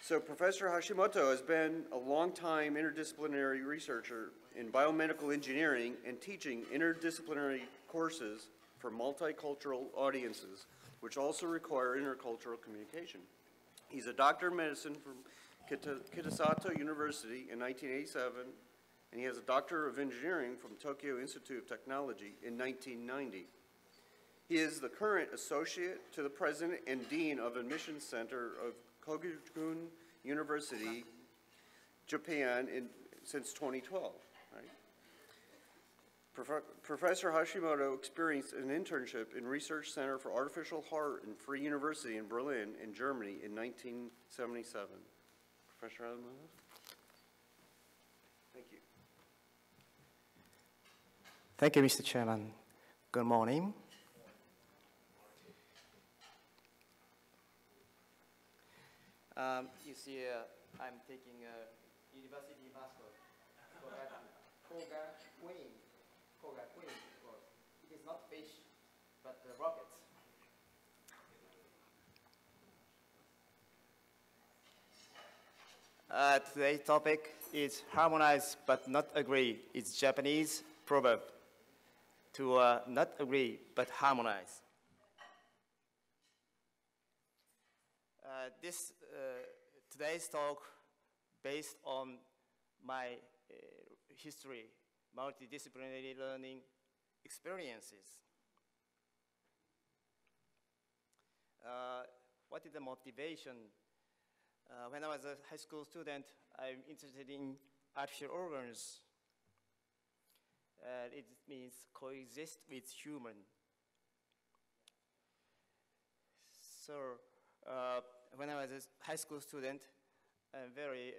So Professor Hashimoto has been a long-time interdisciplinary researcher in biomedical engineering and teaching interdisciplinary courses for multicultural audiences, which also require intercultural communication. He's a doctor of medicine from Kitasato University in 1987, and he has a doctor of engineering from Tokyo Institute of Technology in 1990. He is the current associate to the president and dean of admissions center of Kogakuin University, Japan, since 2012. Right? Professor Hashimoto experienced an internship in Research Center for Artificial Heart in Free University in Berlin, in Germany, in 1977. Professor Hashimoto? Thank you. Thank you, Mr. Chairman. Good morning. You see, I'm taking a university master, Kogakuin course. It is not fish, but rockets. Today's topic is harmonize but not agree. It's Japanese proverb to not agree but harmonize. Today's talk based on my history, multidisciplinary learning experiences. What is the motivation? When I was a high school student, I'm interested in artificial organs. It means coexist with human. So when I was a high school student, I'm very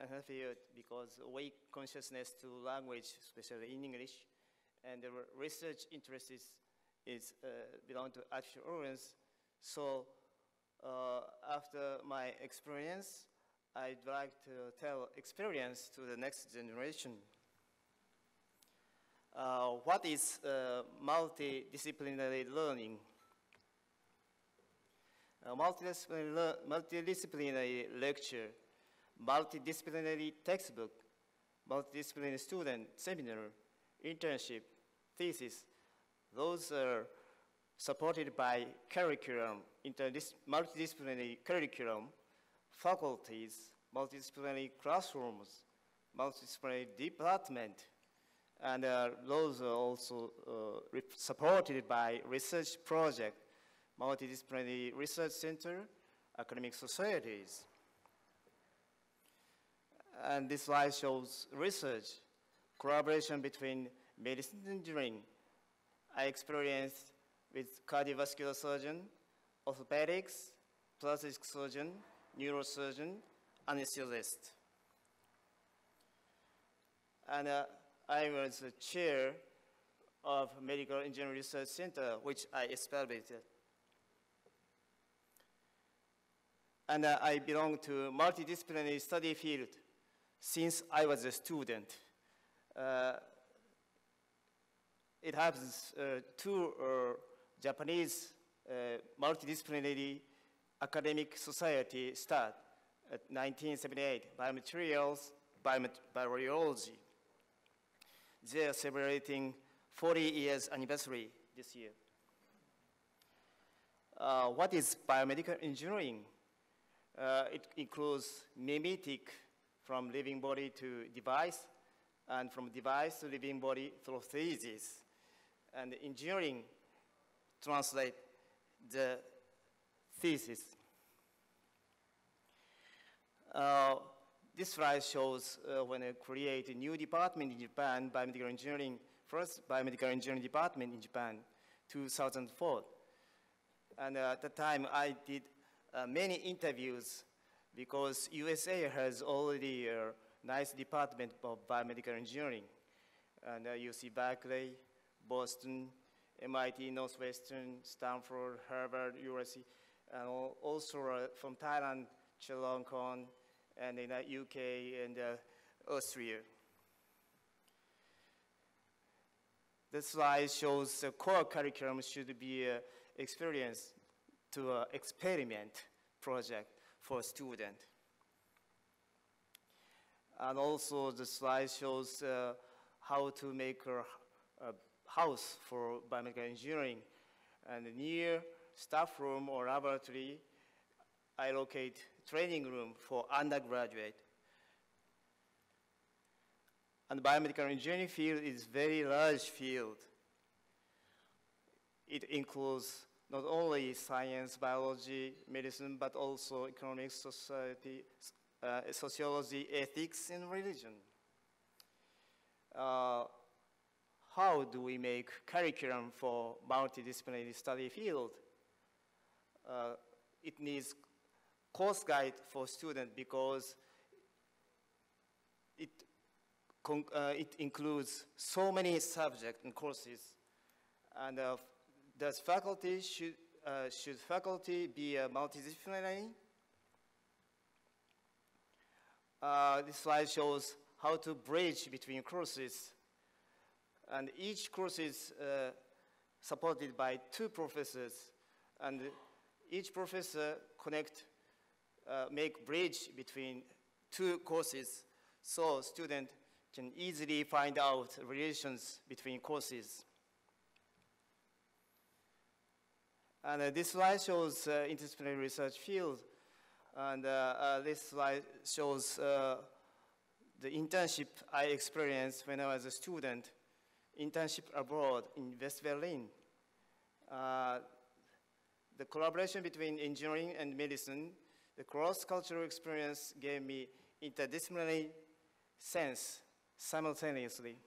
unhappy because weak consciousness to language, especially in English, and the research interest is belong to artificial organs. So after my experience, I'd like to tell experience to the next generation. What is multidisciplinary learning? Multidisciplinary lecture, multidisciplinary textbook, multidisciplinary student seminar, internship, thesis, those are supported by curriculum, multidisciplinary curriculum, faculties, multidisciplinary classrooms, multidisciplinary department, and those are also supported by research project, multidisciplinary research center, academic societies. And this slide shows research, collaboration between medicine and engineering. I experienced with cardiovascular surgeon, orthopedics, plastic surgeon, neurosurgeon, anesthesist. And I was the chair of Medical Engineering Research Center, which I established. And I belong to multidisciplinary study field since I was a student. It happens two Japanese multidisciplinary academic society start at 1978, biomaterials, bioradiology. They are celebrating 40 years anniversary this year. What is biomedical engineering? It includes mimetic from living body to device, and from device to living body through thesis. And engineering translate the thesis. This slide shows when I create a new department in Japan, biomedical engineering, first biomedical engineering department in Japan, 2004. And at the time I did many interviews because USA has already a nice department of biomedical engineering. And you see Berkeley, Boston, MIT, Northwestern, Stanford, Harvard, USC, and also from Thailand, Chulalongkorn, and in the UK and Austria. This slide shows the core curriculum should be experienced to experiment project for student. And also the slide shows how to make a house for biomedical engineering. And near staff room or laboratory, I locate training room for undergraduate. And biomedical engineering field is very large field. It includes not only science, biology, medicine, but also economics, society, sociology, ethics, and religion. How do we make curriculum for multidisciplinary study field? It needs course guide for students because it includes so many subjects and courses. And does faculty, should faculty be multidisciplinary? This slide shows how to bridge between courses. And each course is supported by 2 professors. And each professor make bridge between 2 courses so students can easily find out relations between courses. And this slide shows interdisciplinary research field. And this slide shows the internship I experienced when I was a student, Internship Abroad in West Berlin. The collaboration between engineering and medicine, the cross-cultural experience gave me interdisciplinary sense simultaneously.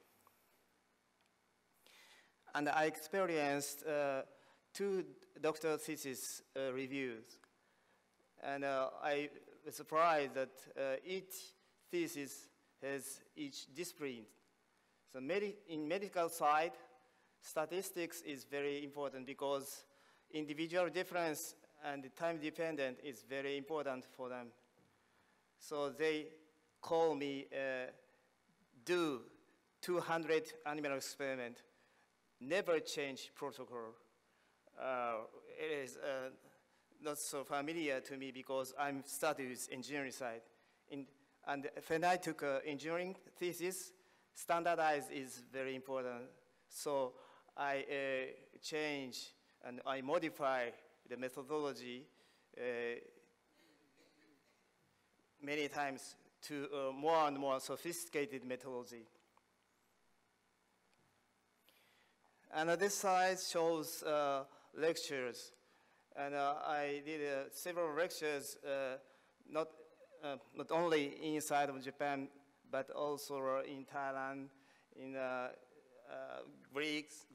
And I experienced 2 doctoral thesis reviews. And I was surprised that each thesis has each discipline. So in medical side, statistics is very important because individual difference and time dependent is very important for them. So they call me do 200 animal experiment, never change protocol. It is not so familiar to me because I'm studying with engineering side. And when I took engineering thesis, standardize is very important. So I change and I modify the methodology many times to more and more sophisticated methodology. And this slide shows lectures. And I did several lectures, not only inside of Japan, but also in Thailand, in Greece,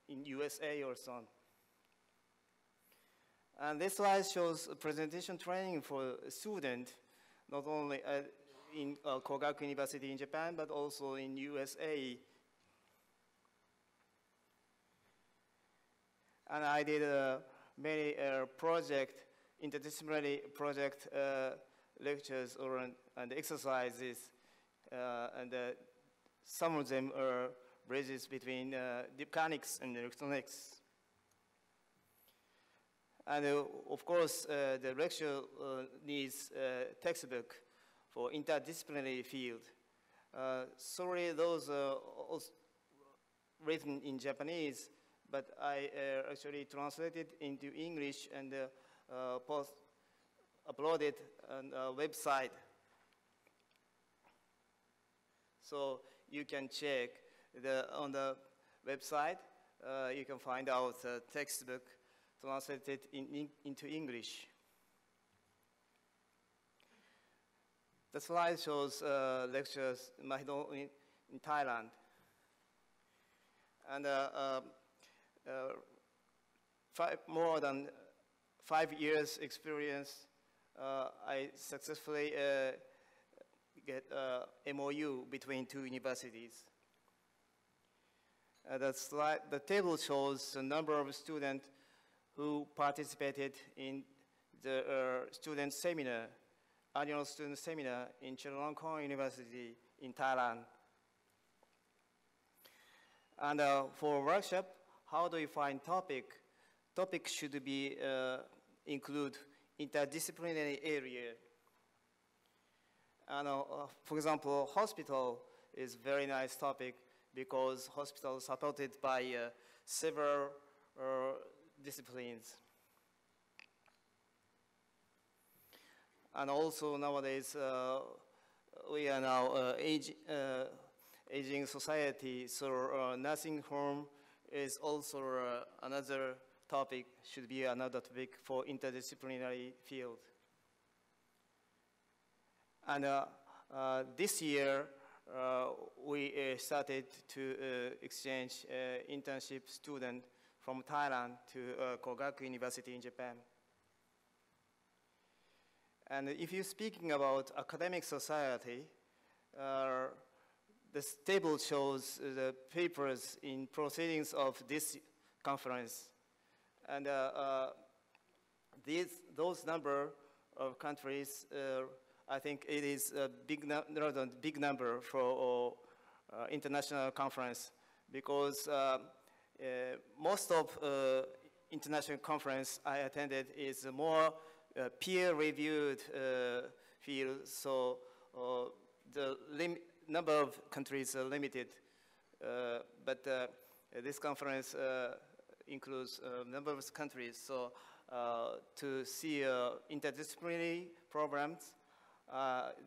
in USA or so on. And this slide shows a presentation training for a student, not only in Kogakuin University in Japan, but also in USA. And I did many interdisciplinary project lectures and exercises, and some of them are bridges between mechanics and electronics. And of course, the lecture needs a textbook for interdisciplinary field. Sorry, those are written in Japanese, but I actually translated into English and uploaded on a website. So you can check on the website, you can find out the textbook translated into English. The slide shows lectures in Thailand. And more than 5 years experience, I successfully get a MOU between 2 universities. The table shows the number of students who participated in the student seminar, annual student seminar in Chulalongkorn University in Thailand. And for workshop, how do you find topic? Topic should be include interdisciplinary area. And for example, hospital is a very nice topic because hospital is supported by several disciplines. And also nowadays, we are now aging society, so nursing home is also another topic, should be another topic for interdisciplinary field. And this year, we started to exchange internship student from Thailand to Kogakuin University in Japan. And if you're speaking about academic society, this table shows the papers in proceedings of this conference. And those number of countries, I think it is a big number for international conference, because most of international conference I attended is more peer-reviewed field, so the number of countries are limited. But this conference includes a number of countries, so to see interdisciplinary programs,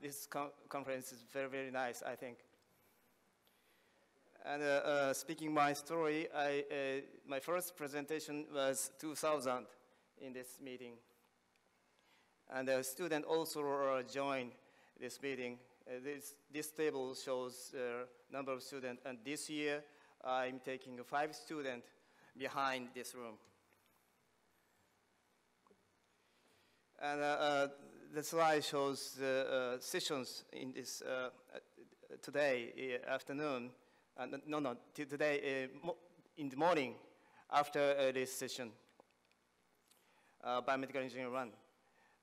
this conference is very, very nice, I think. And speaking my story, my first presentation was 2000 in this meeting. And a student also joined this meeting. This table shows number of students, and this year I'm taking 5 students behind this room. And the slide shows the sessions in this today afternoon. Today in the morning after this session, Biomedical Engineering 1.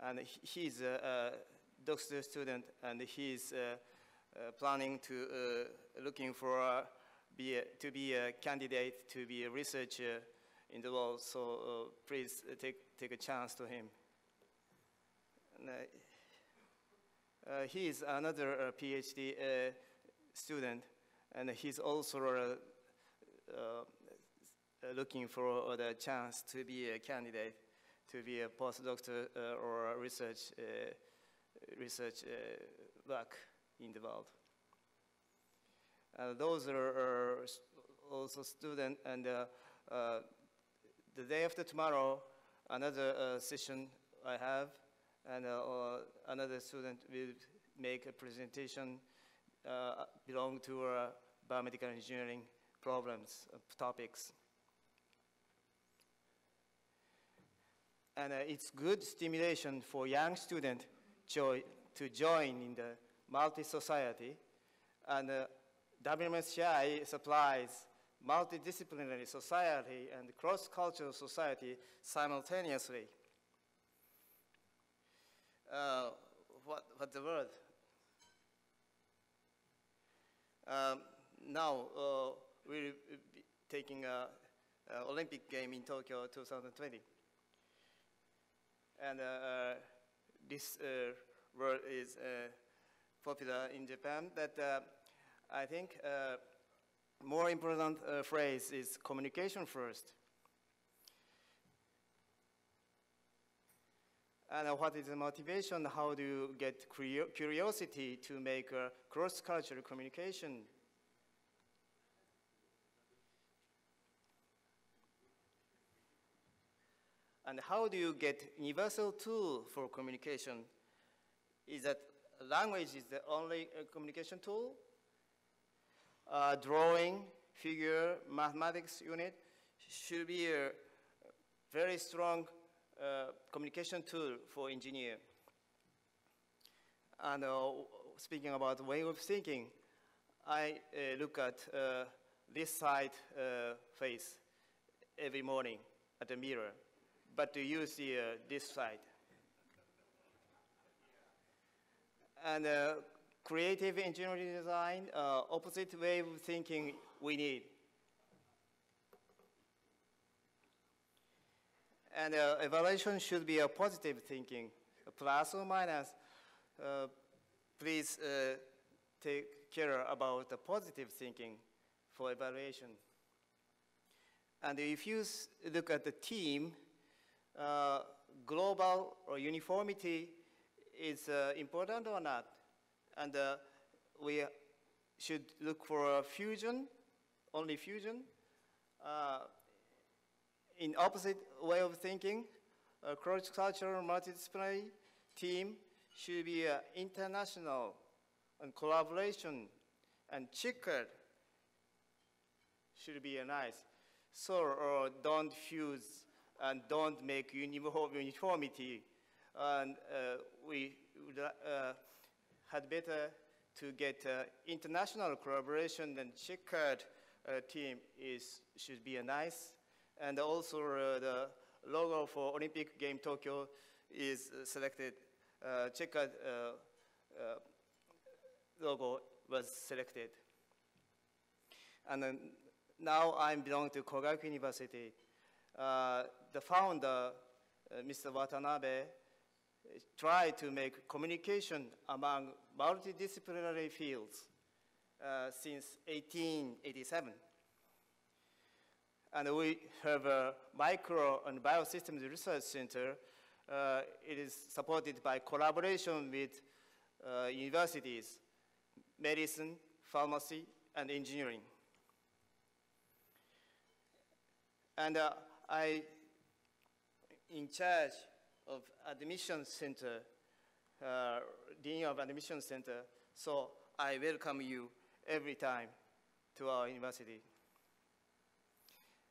And he's a doctoral student, and he's planning to looking for to be a candidate to be a researcher in the world. So please take a chance to him. And, he is another PhD student, and he's also looking for the chance to be a candidate, to be a postdoctor or a research work in the world. Those are also students, and the day after tomorrow, another session I have, and another student will make a presentation belong to biomedical engineering problems, topics. And it's good stimulation for young students to join in the multi-society. And WMSCI supplies multidisciplinary society and cross-cultural society simultaneously. What's the word? Now we'll be taking an Olympic game in Tokyo 2020. And this word is popular in Japan, but I think more important phrase is communication first. And what is the motivation? How do you get curiosity to make cross-cultural communication? And how do you get universal tool for communication? Is that language is the only communication tool? Drawing, figure, mathematics unit should be a very strong communication tool for engineer. And speaking about way of thinking, I look at this side face every morning at the mirror. But do you see this side? And creative engineering design, opposite way of thinking we need. And evaluation should be a positive thinking, a plus or minus. please take care about the positive thinking for evaluation. And if you look at the team, global or uniformity is important or not. And we should look for a fusion, only fusion. In opposite way of thinking, a cross-cultural multidisciplinary team should be international and collaboration and checkered should be nice. So don't fuse and don't make uniformity. And we would, had better to get international collaboration and checkered team should be nice. And also the logo for Olympic Game Tokyo is selected. Checkered logo was selected. And then now I belong to Kogakuin University. The founder, Mr. Watanabe, tried to make communication among multidisciplinary fields since 1887. And we have a micro and biosystems research center. It is supported by collaboration with universities, medicine, pharmacy, and engineering. And I in charge of admission center, dean of admission center, so I welcome you every time to our university.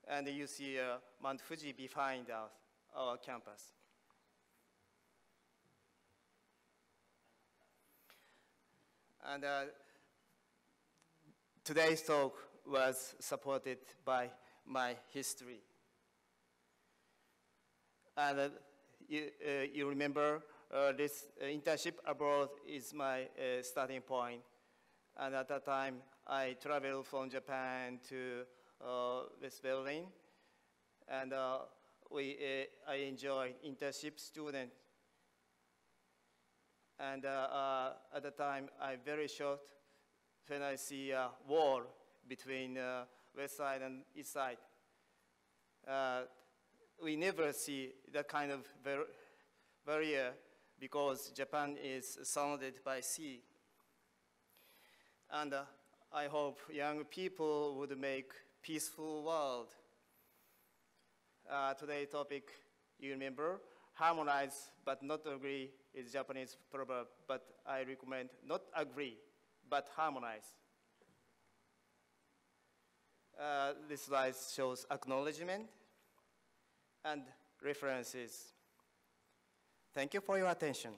And you see Mount Fuji behind our campus. And today's talk was supported by my history. And you remember this internship abroad is my starting point. And at that time, I traveled from Japan to West Berlin. And I enjoyed internship student. And at the time, I'm very shocked when I see a wall between West side and East side. We never see that kind of barrier because Japan is surrounded by sea. And I hope young people would make peaceful world. Today's topic, you remember, harmonize but not agree is Japanese proverb, but I recommend not agree, but harmonize. This slide shows acknowledgement and references. Thank you for your attention.